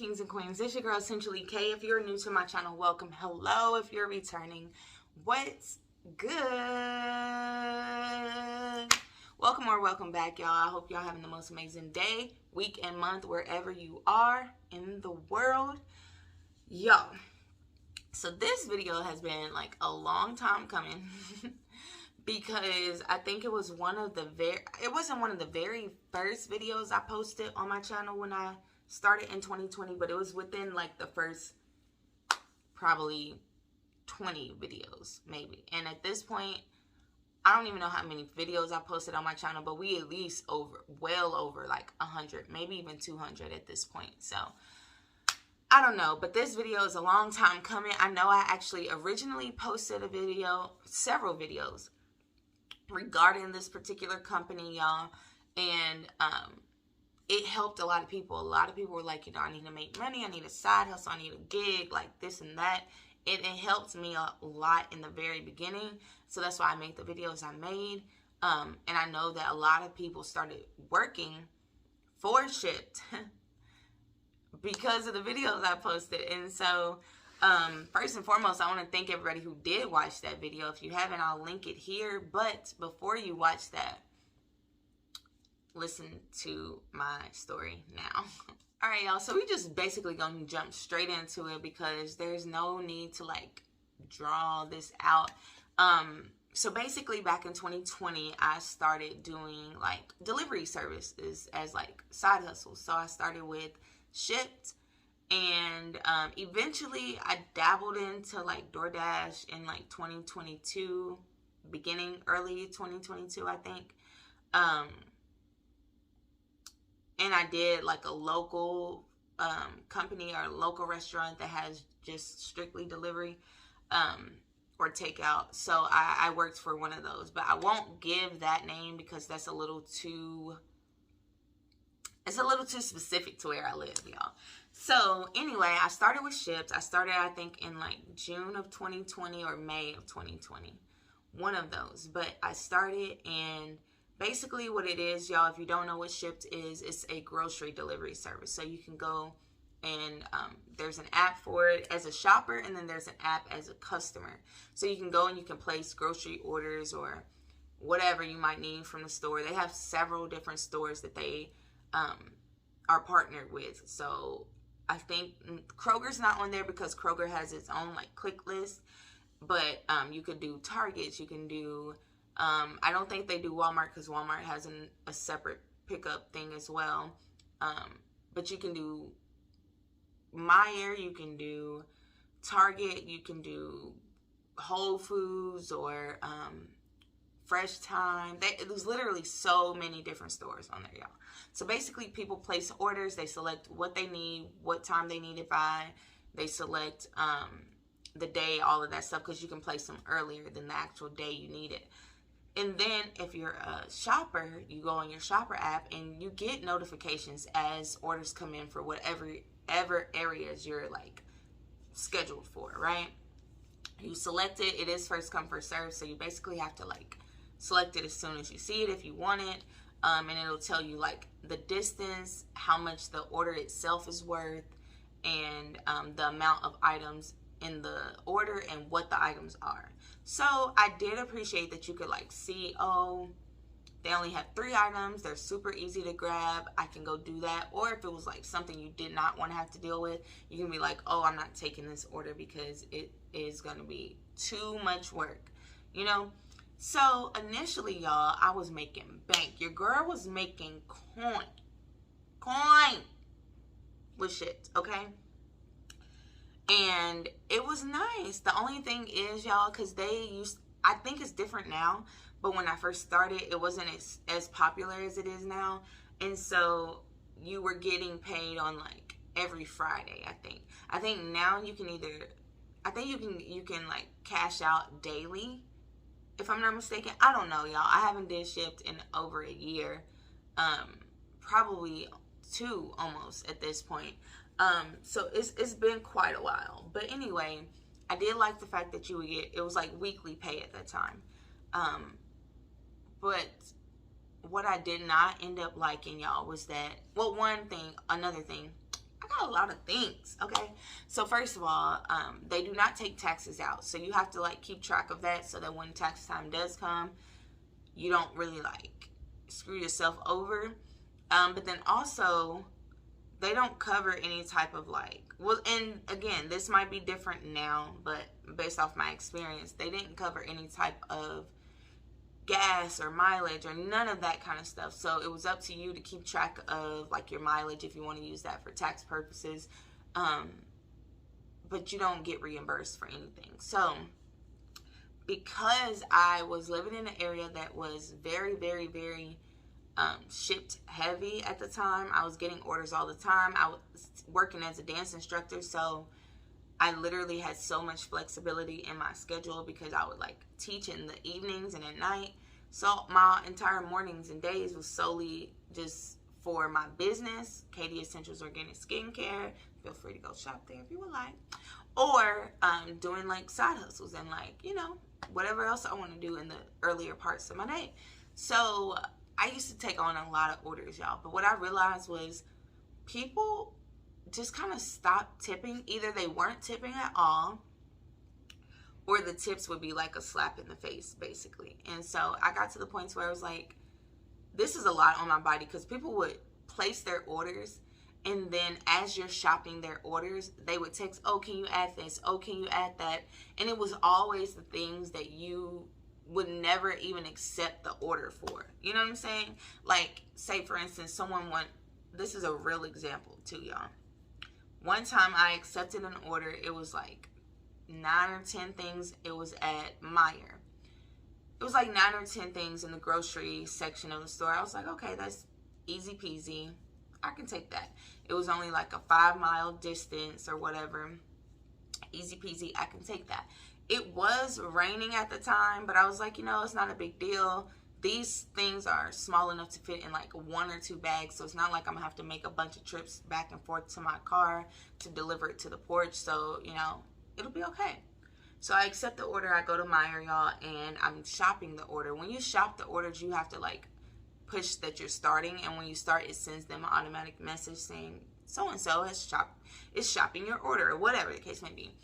kings and queens? It's your girl, Essentially K. If you're new to my channel, welcome. Hello. If you're returning, what's good? Welcome or welcome back, y'all. I hope y'all having the most amazing day, week, and month wherever you are in the world. Y'all, so this video has been like a long time coming because I think it was it wasn't one of the very first videos I posted on my channel when I started in 2020, but it was within like the first probably 20 videos maybe. And at this point, I don't even know how many videos I posted on my channel, but we at least well over like 100, maybe even 200 at this point. So I don't know, but this video is a long time coming. I know I actually originally posted several videos regarding this particular company, y'all, and it helped a lot of people. A lot of people were like, you know, I need to make money, I need a side hustle, I need a gig, like this and that. It helped me a lot in the very beginning, so that's why I made the videos I made. And I know that a lot of people started working for Shipt because of the videos I posted. And so first and foremost, I want to thank everybody who did watch that video. If you haven't, I'll link it here. But before you watch that, listen to my story now. All right, y'all, so we just basically gonna jump straight into it because there's no need to like draw this out. So basically back in 2020, I started doing like delivery services as like side hustles. So I started with Shipt, and eventually I dabbled into like DoorDash in like 2022, early 2022, I think. And I did like a local company or a local restaurant that has just strictly delivery or takeout. So I worked for one of those, but I won't give that name because that's a little too specific to where I live, y'all. So anyway, I started with Shipt. I started, I think, in like June of 2020 or May of 2020. One of those. But I started, and basically what it is, y'all, if you don't know what Shipt is, it's a grocery delivery service. So you can go and there's an app for it as a shopper, and then there's an app as a customer. So you can go and you can place grocery orders or whatever you might need from the store. They have several different stores that they are partnered with. So I think Kroger's not on there because Kroger has its own like click list, but you could do Targets, you can do I don't think they do Walmart because Walmart has a separate pickup thing as well, but you can do Meijer, you can do Target, you can do Whole Foods or Fresh Time. There's literally so many different stores on there, y'all. So basically, people place orders. They select what they need, what time they need it by. They select the day, all of that stuff, because you can place them earlier than the actual day you need it. And then if you're a shopper, you go on your shopper app and you get notifications as orders come in for whatever areas you're like scheduled for, right? You select it. It is first come, first serve. So you basically have to like select it as soon as you see it if you want it. And it'll tell you like the distance, how much the order itself is worth, and the amount of items in the order and what the items are. So I did appreciate that you could like see, oh, they only have 3 items. They're super easy to grab. I can go do that. Or if it was like something you did not want to have to deal with, you can be like, oh, I'm not taking this order because it is going to be too much work, you know? So initially, y'all, I was making bank. Your girl was making coin with shit, okay? And it was nice. The only thing is, y'all, because I think it's different now, but when I first started, it wasn't as popular as it is now. And so you were getting paid on like every Friday, I think. I think now you can you can like cash out daily, if I'm not mistaken. I don't know, y'all. I haven't did Shipt in over a year. Probably 2 almost at this point. So it's been quite a while. But anyway, I did like the fact that you would get, it was like weekly pay at that time. But what I did not end up liking, y'all, was that, well, another thing, I got a lot of things, okay? So first of all, they do not take taxes out. So you have to like keep track of that so that when tax time does come, you don't really like screw yourself over. But then also, they don't cover any type of like, well, and again, this might be different now, but based off my experience, they didn't cover any type of gas or mileage or none of that kind of stuff. So it was up to you to keep track of like your mileage if you want to use that for tax purposes. But you don't get reimbursed for anything. So because I was living in an area that was very, very, very Shipt heavy at the time, I was getting orders all the time. I was working as a dance instructor, so I literally had so much flexibility in my schedule because I would like teach in the evenings and at night. So my entire mornings and days was solely just for my business, Katie Essentials Organic Skincare. Feel free to go shop there if you would like. Or doing like side hustles and like, you know, whatever else I want to do in the earlier parts of my day. So I used to take on a lot of orders, y'all. But what I realized was people just kind of stopped tipping. Either they weren't tipping at all, or the tips would be like a slap in the face, basically. And so I got to the point where I was like, this is a lot on my body, because people would place their orders, and then as you're shopping their orders, they would text, oh, can you add this? Oh, can you add that? And it was always the things that you would never even accept the order for. You know what I'm saying? Like, say, for instance, this is a real example too, y'all. One time I accepted an order. It was like 9 or 10 things. It was at Meijer. It was like 9 or 10 things in the grocery section of the store. I was like, okay, that's easy peasy. I can take that. It was only like a 5-mile distance or whatever. Easy peasy. I can take that. It was raining at the time, but I was like, you know, it's not a big deal. These things are small enough to fit in like 1 or 2 bags, so it's not like I'm gonna have to make a bunch of trips back and forth to my car to deliver it to the porch. So, you know, it'll be okay. So I accept the order. I go to Meijer, y'all, and I'm shopping the order. When you shop the orders, you have to like push that you're starting, and when you start, it sends them an automatic message saying so-and-so is shopping your order, or whatever the case may be.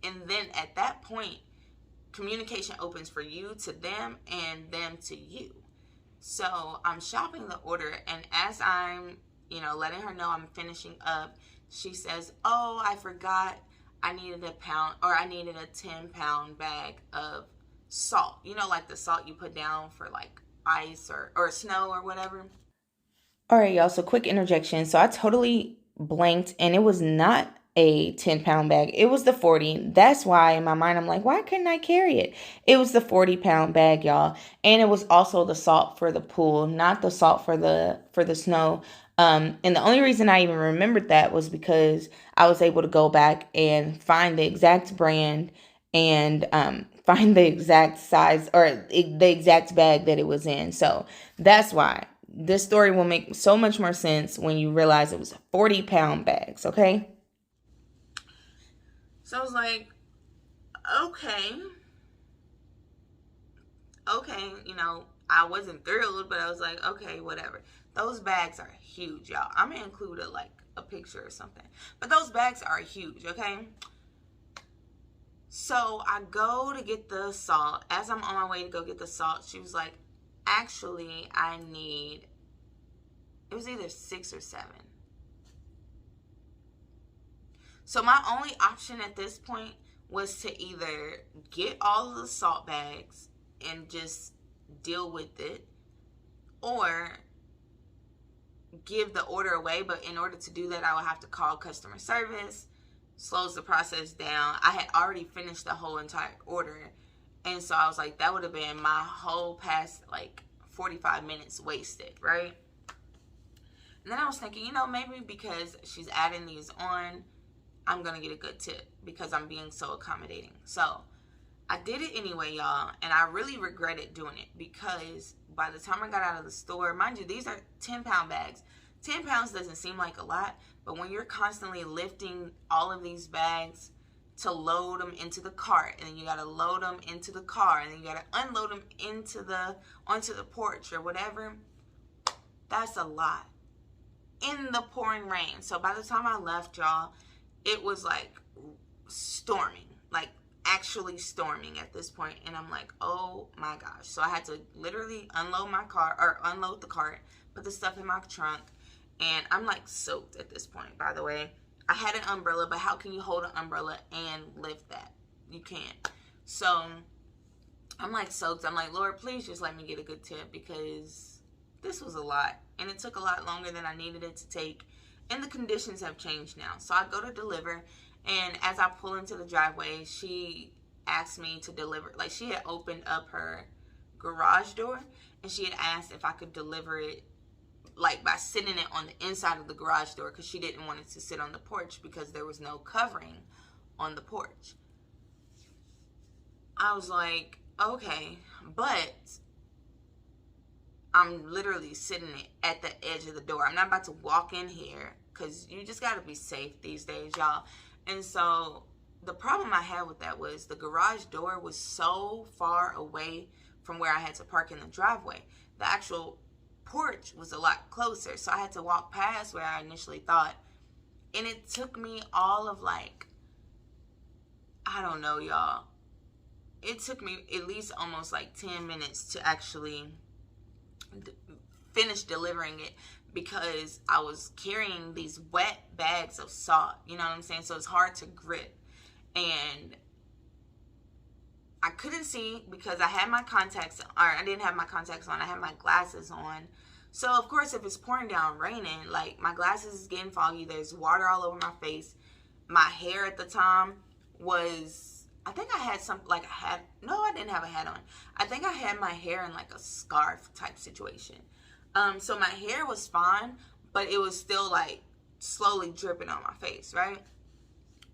And then at that point, communication opens for you to them and them to you. So I'm shopping the order, and as I'm, you know, letting her know I'm finishing up, she says, oh, I forgot I needed a 10-pound bag of salt. You know, like the salt you put down for like ice or snow or whatever. All right, y'all. So quick interjection. So I totally blanked, and it was not a 10-pound bag. It was the 40. That's why in my mind I'm like, why couldn't I carry it? It was the 40-pound bag, y'all. And it was also the salt for the pool, not the salt for the snow. And the only reason I even remembered that was because I was able to go back and find the exact brand and find the exact size or the exact bag that it was in. So that's why this story will make so much more sense when you realize it was 40-pound bags, okay? So I was like, okay, you know, I wasn't thrilled, but I was like, okay, whatever. Those bags are huge, y'all. I'm going to include a picture or something. But those bags are huge, okay? So I go to get the salt. As I'm on my way to go get the salt, she was like, actually, it was either 6 or 7. So my only option at this point was to either get all of the salt bags and just deal with it, or give the order away. But in order to do that, I would have to call customer service. Slows the process down. I had already finished the whole entire order, and so I was like, that would have been my whole past like 45 minutes wasted, right? And then I was thinking, you know, maybe because she's adding these on, I'm going to get a good tip because I'm being so accommodating. So I did it anyway, y'all. And I really regretted doing it because by the time I got out of the store, mind you, these are 10-pound bags. 10 pounds doesn't seem like a lot, but when you're constantly lifting all of these bags to load them into the cart, and then you got to load them into the car, and then you got to unload them onto the porch or whatever, that's a lot. in the pouring rain. So by the time I left, y'all, it was like storming, like actually storming at this point. And I'm like, oh my gosh. So I had to literally unload the cart, put the stuff in my trunk, and I'm like soaked at this point, by the way. I had an umbrella, but how can you hold an umbrella and lift that? You can't. So I'm like soaked. I'm like, Lord, please just let me get a good tip, because this was a lot. And it took a lot longer than I needed it to take. And the conditions have changed now. So I go to deliver. And as I pull into the driveway, she asked me to deliver. Like, she had opened up her garage door. And she had asked if I could deliver it, like, by sitting it on the inside of the garage door. Because she didn't want it to sit on the porch, because there was no covering on the porch. I was like, okay, but I'm literally sitting at the edge of the door. I'm not about to walk in here, because you just got to be safe these days, y'all. And so the problem I had with that was the garage door was so far away from where I had to park in the driveway. The actual porch was a lot closer, so I had to walk past where I initially thought. And it took me all of, like, I don't know, y'all. It took me at least almost like 10 minutes to actually finish delivering it, because I was carrying these wet bags of salt, you know what I'm saying? So it's hard to grip. And I couldn't see because I had my contacts, or I didn't have my contacts on. I had my glasses on. So of course, if it's pouring down raining, like, my glasses is getting foggy. There's water all over my face. My hair at the time was, I think I had no, I didn't have a hat on. I think I had my hair in like a scarf type situation. So my hair was fine, but it was still like slowly dripping on my face, right?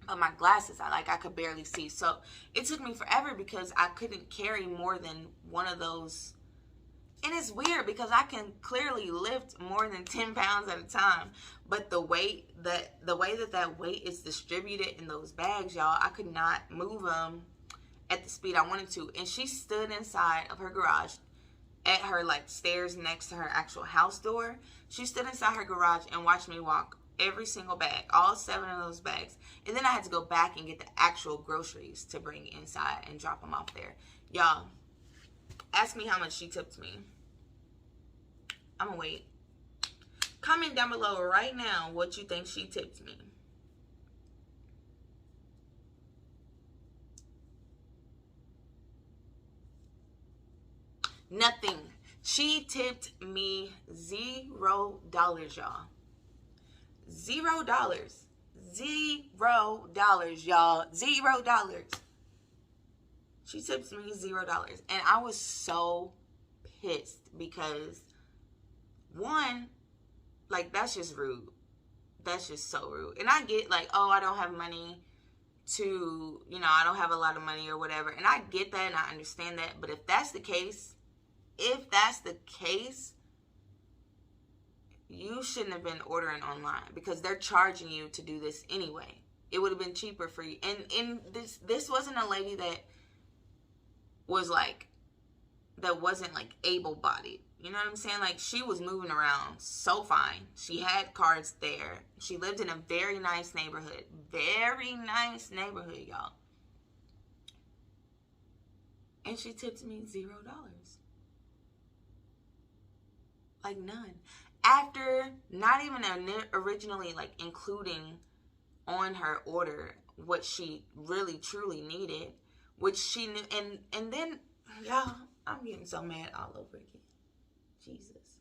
But my glasses, I could barely see. So it took me forever because I couldn't carry more than one of those. And it's weird because I can clearly lift more than 10 pounds at a time. But the way that weight is distributed in those bags, y'all, I could not move them at the speed I wanted to. And she stood inside of her garage at her, like, stairs next to her actual house door. She stood inside her garage and watched me walk every single bag, all 7 of those bags. And then I had to go back and get the actual groceries to bring inside and drop them off there. Y'all, ask me how much she tipped me. I'm gonna wait. Comment down below right now what you think she tipped me. Nothing. She tipped me $0, y'all. $0. $0, y'all. $0. She tips me $0. And I was so pissed because, one, like, that's just rude. That's just so rude. And I get, like, oh, I don't have money to, you know, I don't have a lot of money or whatever. And I get that and I understand that. But if that's the case, you shouldn't have been ordering online, because they're charging you to do this anyway. It would have been cheaper for you. And this wasn't a lady that wasn't like able-bodied. You know what I'm saying? Like, she was moving around so fine. She had cards there. She lived in a very nice neighborhood. Very nice neighborhood, y'all. And she tipped me $0. Like, none. After not even originally, like, including on her order what she really truly needed, which she knew. And then, y'all, I'm getting so mad all over again. Jesus.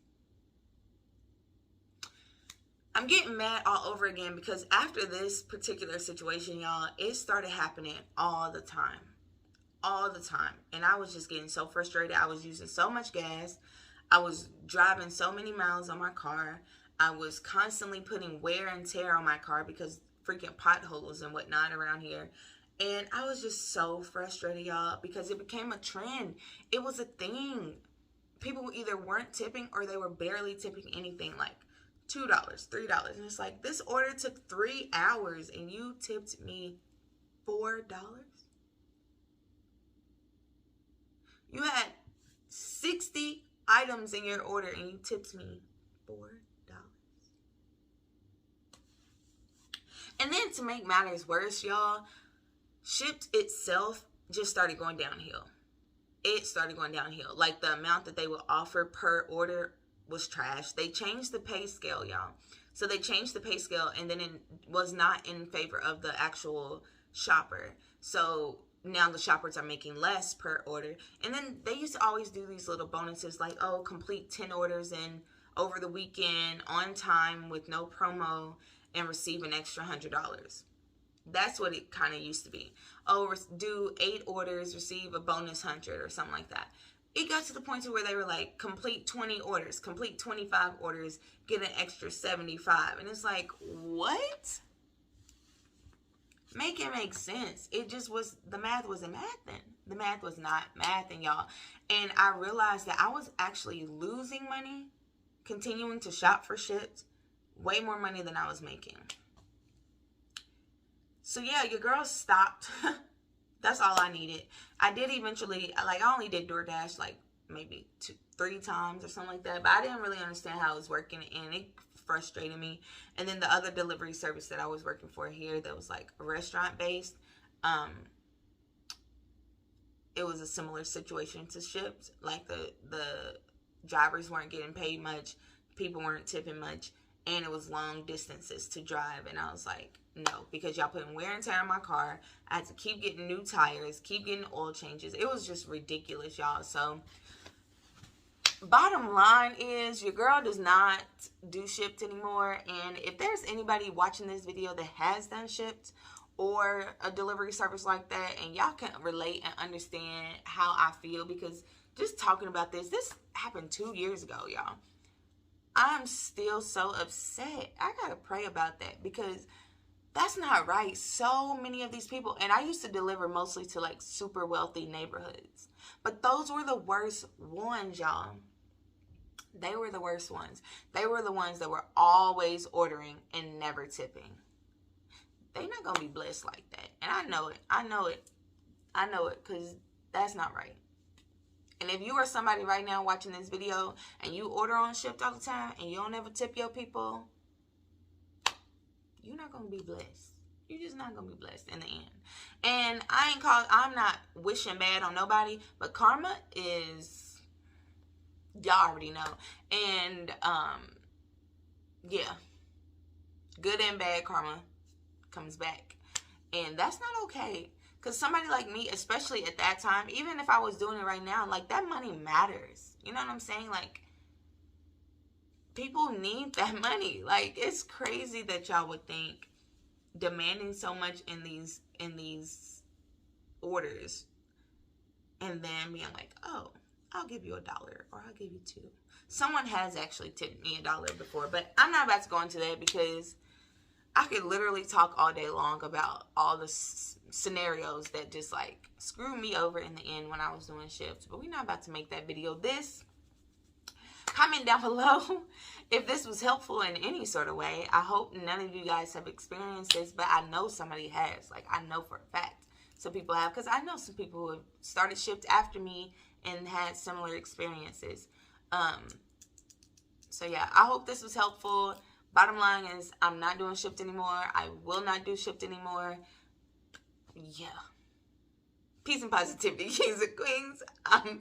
I'm getting mad all over again because after this particular situation, y'all, it started happening all the time. All the time. And I was just getting so frustrated. I was using so much gas. I was driving so many miles on my car. I was constantly putting wear and tear on my car because freaking potholes and whatnot around here. And I was just so frustrated, y'all, because it became a trend. It was a thing. People either weren't tipping or they were barely tipping anything, like $2, $3. And it's like, this order took 3 hours and you tipped me $4? You had 60 items in your order and you tipped me $4. And then to make matters worse, y'all, Shipt itself just started going downhill. It started going downhill. Like, the amount that they would offer per order was trash. They changed the pay scale, y'all. So they changed the pay scale, and then it was not in favor of the actual shopper. So now the shoppers are making less per order. And then they used to always do these little bonuses like, oh, complete 10 orders in over the weekend on time with no promo and receive an extra $100. That's what it kind of used to be. Oh, do 8 orders, receive a bonus 100 or something like that. It got to the point to where they were like, complete 20 orders, complete 25 orders, get an extra 75. And it's like, what? Make it make sense. It just was, the math wasn't mathing. The math was not mathing, y'all. And I realized that I was actually losing money continuing to shop for Shipt. Way more money than I was making. So yeah, your girl stopped. That's all I needed. I did eventually, like, I only did DoorDash like maybe 2-3 times or something like that. But I didn't really understand how it was working, and it frustrated me. And then the other delivery service that I was working for here that was like restaurant based, it was a similar situation to Shipt. Like, the drivers weren't getting paid much, people weren't tipping much, and it was long distances to drive. And I was like, no, because y'all putting wear and tear on my car. I had to keep getting new tires, keep getting oil changes. It was just ridiculous, y'all. So bottom line is, your girl does not do Shipt anymore. And if there's anybody watching this video that has done Shipt or a delivery service like that, and y'all can relate and understand how I feel, because just talking about this happened 2 years ago, y'all. I'm still so upset. I gotta pray about that, because that's not right. So many of these people, and I used to deliver mostly to like super wealthy neighborhoods, but those were the worst ones, y'all. They were the worst ones. They were the ones that were always ordering and never tipping. They not gonna be blessed like that. And I know it. I know it. I know it, because that's not right. And if you are somebody right now watching this video and you order on Shipt all the time and you don't ever tip your people, you're not going to be blessed. You're just not going to be blessed in the end. And I'm not wishing bad on nobody, but karma is, y'all already know. And, yeah, good and bad karma comes back. And that's not okay. Because somebody like me, especially at that time, even if I was doing it right now, like, that money matters. You know what I'm saying? Like, people need that money. Like, it's crazy that y'all would think demanding so much in these orders and then being like, oh, I'll give you $1 or I'll give you $2. Someone has actually tipped me $1 before, but I'm not about to go into that, because I could literally talk all day long about all the scenarios that just like screwed me over in the end when I was doing Shipt. But we're not about to make that video. Comment down below if this was helpful in any sort of way. I hope none of you guys have experienced this, but I know somebody has. Like, I know for a fact some people have, because I know some people who have started Shipt after me and had similar experiences. So yeah, I hope this was helpful. Bottom line is, I'm not doing Shipt anymore. I will not do Shipt anymore. Yeah. Peace and positivity, kings and queens. I'm